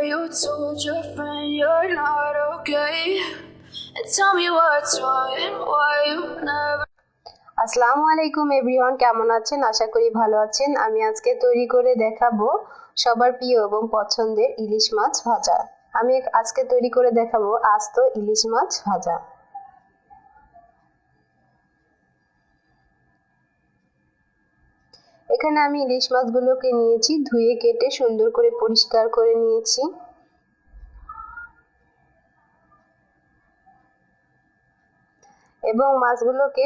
you told your friend you're not okay? And tell me what's wrong, why you never. আসসালামু আলাইকুম everyone, কেমন আছেন? আশা করি ভালো আছেন। আমি আজকে তৈরি করে দেখাবো সবার প্রিয় এবং পছন্দের ইলিশ মাছ ভাজা। আমি আজকে তৈরি করে দেখাবো আস্ত ইলিশ মাছ ভাজা। এখানে আমি ইলিশ মাছগুলোকে নিয়েছি, ধুয়ে কেটে সুন্দর করে পরিষ্কার করে নিয়েছি। এবং মাছগুলোকে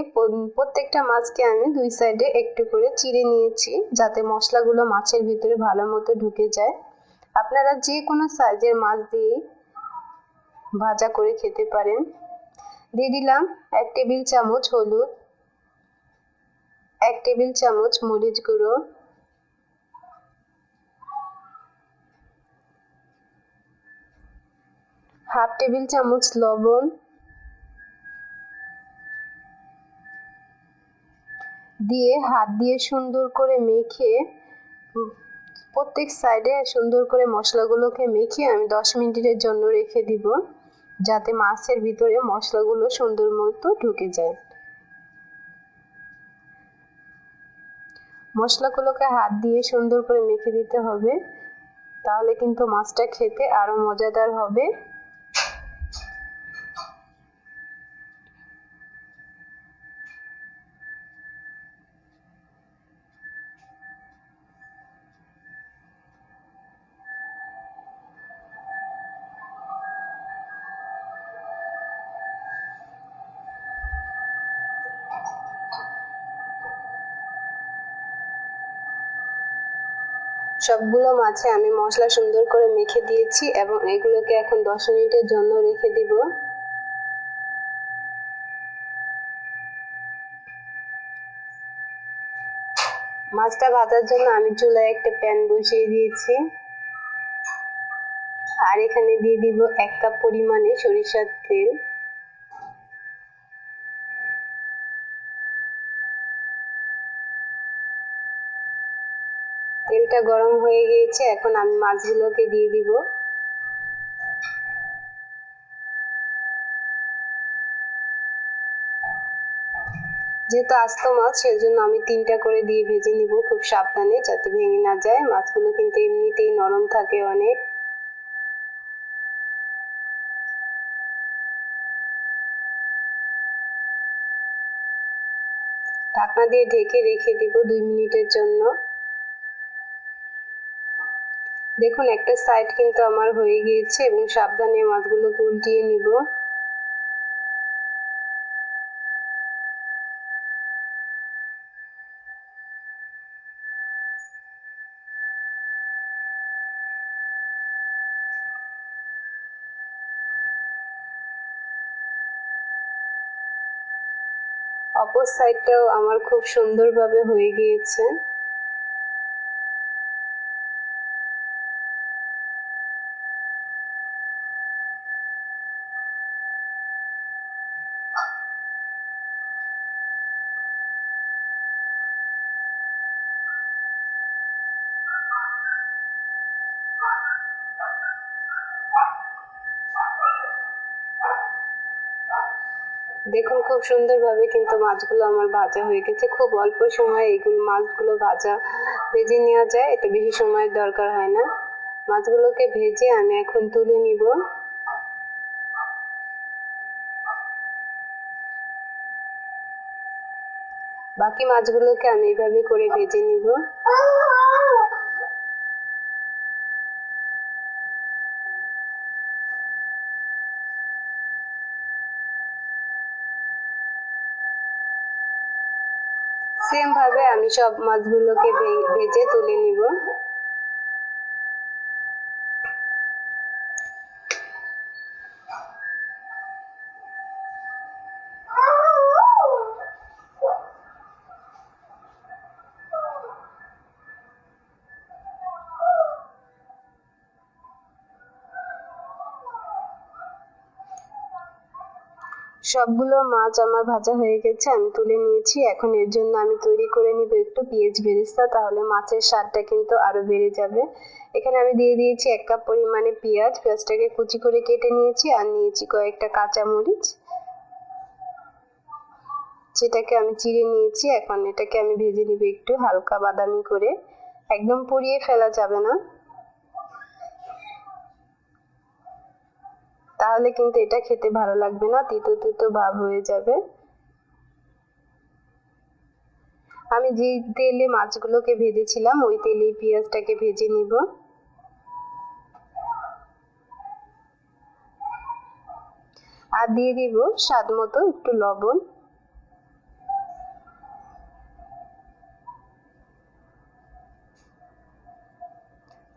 প্রত্যেকটা মাছকে আমি দুই সাইডে একটু করে চিড়ে নিয়েছি, যাতে মশলাগুলো মাছের ভিতরে ভালো মতো ঢুকে যায়। আপনারা যে কোনো সাইজের মাছ দিয়ে ভাজা করে খেতে পারেন। দিয়ে দিলাম 1 টেবিল চামচ হলুদ, 1 টেবিল চামচ মরিচ গুঁড়ো, হাফ টেবিল চামচ লবণ, দিয়ে হাত দিয়ে সুন্দর করে মেখে প্রত্যেক সাইডে সুন্দর করে মশলাগুলোকে মেখে আমি 10 মিনিটের জন্য রেখে দিব, যাতে মাছের ভিতরে মশলাগুলো সুন্দর মতো ঢুকে যায়। মশলাগুলোকে হাত দিয়ে সুন্দর করে মেখে দিতে হবে, তাহলে কিন্তু মাছটা খেতে আরো মজাদার হবে। সবগুলো মাছে আমি মশলা সুন্দর করে মেখে দিয়েছি এবং এগুলোকে এখন 10 মিনিটের জন্য রেখে দিব। মাছটা ভাজার জন্য আমি চুলায় একটা প্যান বসিয়ে দিয়েছি, আর এখানে দিয়ে দিব 1 কাপ পরিমাণে সরিষার তেল। তেলটা গরম হয়ে গিয়েছে, এখন আমি মাছগুলোকে দিয়ে দিব। যেহেতু আস্ত মাছ, সেজন্য আমি 3টা করে দিয়ে ভেজে নিব খুব সাবধানে, যাতে ভেঙে না যায়। মাছগুলো কিন্তু এমনিতেই নরম থাকে অনেক। ঢাকনা দিয়ে ঢেকে রেখে দিব 2 মিনিটের জন্য। দেখুন একটা সাইড কিন্তু আমার হয়ে গিয়েছে, এবং সাবধানে মাছগুলোকে উল্টিয়ে নিব। অপর সাইডটাও আমার খুব সুন্দরভাবে হয়ে গিয়েছে। দেখুন খুব সুন্দরভাবে কিন্তু মাছগুলো আমার ভাজা হয়ে গেছে। খুব অল্প সময়ে এইগুলো মাছগুলো ভেজে নেওয়া যায়, এটা বেশি সময়ের দরকার হয় না। মাছগুলোকে ভেজে আমি এখন তুলে নিব। বাকি মাছগুলোকে আমি এইভাবে করে ভেজে নিব। সেম ভাবে আমি সব মাছগুলোকে ভেজে তুলে নিব। সবগুলো মাছ আমার ভাজা হয়ে গেছে, আমি তুলে নিয়েছি। এখন এর জন্য আমি তৈরি করে নিব একটু পেঁয়াজ বেরেস্তা, তাহলে মাছের স্বাদটা কিন্তু আরো বেড়ে যাবে। এখানে আমি দিয়ে দিয়েছি 1 কাপ পরিমাণে পেঁয়াজ, পেঁয়াজটাকে কুচি করে কেটে নিয়েছি। আর নিয়েছি কয়েকটা কাঁচামরিচ, যেটাকে আমি চিড়ে নিয়েছি। এখন এটাকে আমি ভেজে নিব একটু হালকা বাদামি করে, একদম পুড়িয়ে ফেলা যাবে না, তাহলে কিন্তু এটা খেতে ভালো লাগবে না, তিতো তিতো ভাব হয়ে যাবে। আমি যে তেলে মাছগুলোকে ভেজেছিলাম ওই তেলে পেঁয়াজটাকে ভেজে নিব। আর দিয়ে দিব স্বাদ মতো একটু লবণ।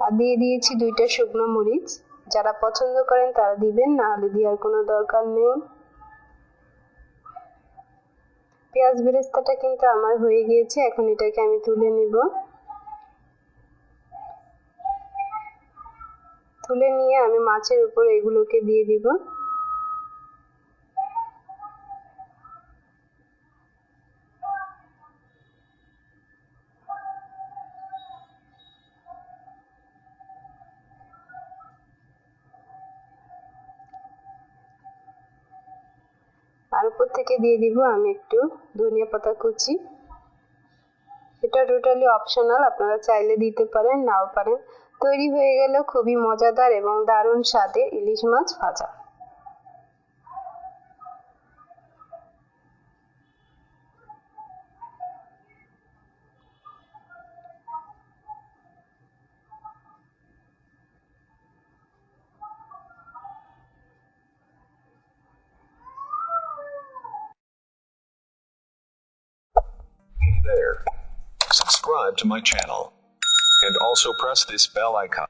আর দিয়ে দিয়েছি 2টা শুকনো মরিচ, যারা পছন্দ করেন তারা দিবেন, না হলে দেওয়ার কোনো দরকার নেই। পেঁয়াজ বেরেস্তাটা কিন্তু আমার হয়ে গিয়েছে, এখন এটাকে আমি তুলে নিব। তুলে নিয়ে আমি মাছের উপর এগুলোকে দিয়ে দিব। আর উপর থেকে দিয়ে দিব আমি একটু ধনিয়া পাতা কুচি। এটা টোটালি অপশনাল, আপনারা চাইলে দিতে পারেন, নাও পারেন। তৈরি হয়ে গেল খুবই মজাদার এবং দারুণ স্বাদের ইলিশ মাছ ভাজা। Hey there. Subscribe to my channel. And also press this bell icon.